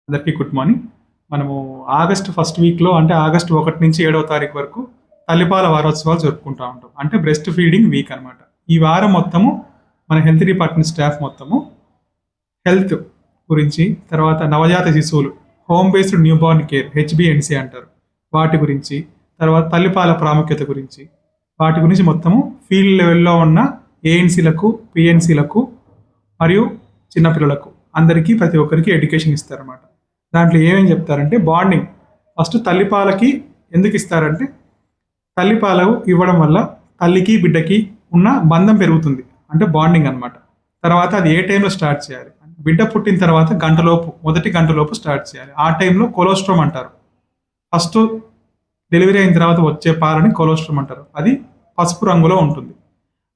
అందరికీ good morning. మనము August first వీక్‌లో అంటే ఆగస్ట్ 1 నుంచి 7వ తారీఖు వరకు తల్లిపాల వారోత్సవాలు జరుపుకుంటా ఉంటాం. అంటే బ్రెస్ట్ ఫీడింగ్ వీక్ అనమాట. ఈ వారం మొత్తము మన హెల్త్ డిపార్ట్మెంట్ స్టాఫ్ మొత్తము హెల్త్ గురించి, తర్వాత నవజాత శిశువులు, home based newborn care HBNC అంటారు. వాటి గురించి, తర్వాత తల్లిపాల ప్రాముఖ్యత గురించి, వాటి గురించి మొత్తము ఫీల్డ్ లెవెల్‌లో ఉన్న ఏఎన్‌సీలకు, పీఎన్‌సీలకు మరియు చిన్నపిల్లలకు అందరికీ ప్రతి ఒక్కరికి ఎడ్యుకేషన్ ఇస్తారన్నమాట. దాంట్లో ఏమేమి చెప్తారంటే బాండింగ్. ఫస్ట్ తల్లిపాలకి ఎందుకు ఇస్తారంటే తల్లిపాలు ఇవ్వడం వల్ల తల్లికి బిడ్డకి ఉన్న బంధం పెరుగుతుంది, అంటే బాండింగ్ అనమాట. తర్వాత అది ఏ టైంలో స్టార్ట్ చేయాలి, బిడ్డ పుట్టిన తర్వాత మొదటి గంటలోపు స్టార్ట్ చేయాలి. ఆ టైంలో కొలోస్ట్రోమ్ అంటారు. ఫస్ట్ డెలివరీ అయిన తర్వాత వచ్చే పాలని కొలోస్ట్రోమ్ అంటారు. అది పసుపు రంగులో ఉంటుంది.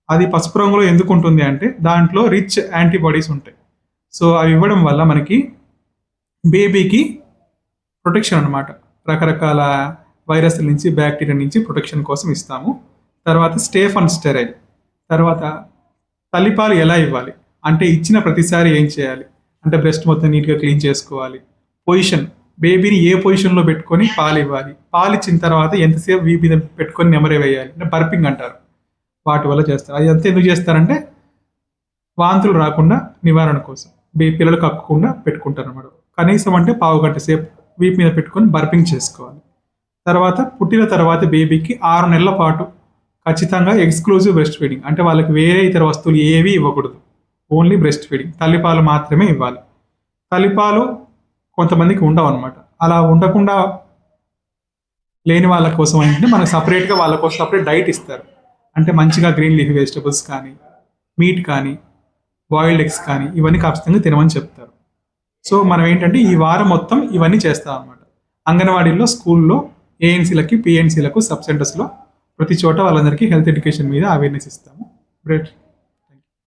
అది పసుపు రంగులో ఎందుకు ఉంటుంది అంటే దాంట్లో రిచ్ యాంటీబాడీస్ ఉంటాయి. సో అవి ఇవ్వడం వల్ల మనకి బేబీకి ప్రొటెక్షన్ అనమాట. రకరకాల వైరస్ల నుంచి, బ్యాక్టీరియా నుంచి ప్రొటెక్షన్ కోసం ఇస్తాము. తర్వాత స్టేఫ్ అండ్ స్టెరైల్. తర్వాత తల్లిపాలు ఎలా ఇవ్వాలి అంటే ఇచ్చిన ప్రతిసారి ఏం చేయాలి అంటే బ్రెస్ట్ మొత్తం నీట్గా క్లీన్ చేసుకోవాలి. పొజిషన్, బేబీని ఏ పొజిషన్లో పెట్టుకొని పాలు ఇవ్వాలి. పాలు ఇచ్చిన తర్వాత ఎంతసేపు వీపు మీద పెట్టుకొని నెమరే వేయాలి, అంటే బర్పింగ్ అంటారు. వాటి వల్ల చేస్తారు. అది అంతా ఎందుకు చేస్తారంటే వాంతులు రాకుండా నివారణ కోసం, పిల్లలు కక్కకుండా పెట్టుకుంటారు అన్నమాట. కనీసం అంటే పావు గంట సేపు వీపు మీద పెట్టుకొని బర్పింగ్ చేసుకోవాలి. తర్వాత పుట్టిన తర్వాత బేబీకి 6 నెలల పాటు ఖచ్చితంగా ఎక్స్క్లూజివ్ బ్రెస్ట్ ఫీడింగ్, అంటే వాళ్ళకి వేరే ఇతర వస్తువులు ఏవి ఇవ్వకూడదు. ఓన్లీ బ్రెస్ట్ ఫీడింగ్, తల్లిపాలు మాత్రమే ఇవ్వాలి. తల్లిపాలు కొంతమందికి ఉండవు అనమాట. అలా ఉండకుండా లేని వాళ్ళ కోసం ఏంటంటే మనకు సపరేట్గా వాళ్ళ కోసం సపరేట్ డైట్ ఇస్తారు. అంటే మంచిగా గ్రీన్ లీఫీ వెజిటబుల్స్ కానీ, మీట్ కానీ, బాయిల్డ్ ఎగ్స్ కానీ ఇవన్నీ ఖచ్చితంగా తినమని చెప్తారు. సో మనం ఏంటంటే ఈ వారం మొత్తం ఇవన్నీ చేస్తాం అనమాట. అంగన్వాడీల్లో, స్కూల్లో, ఏఎన్సీలకి, పిఎన్సీలకు, సబ్ సెంటర్స్లో ప్రతి చోట వాళ్ళందరికీ హెల్త్ ఎడ్యుకేషన్ మీద అవేర్నెస్ ఇస్తాము.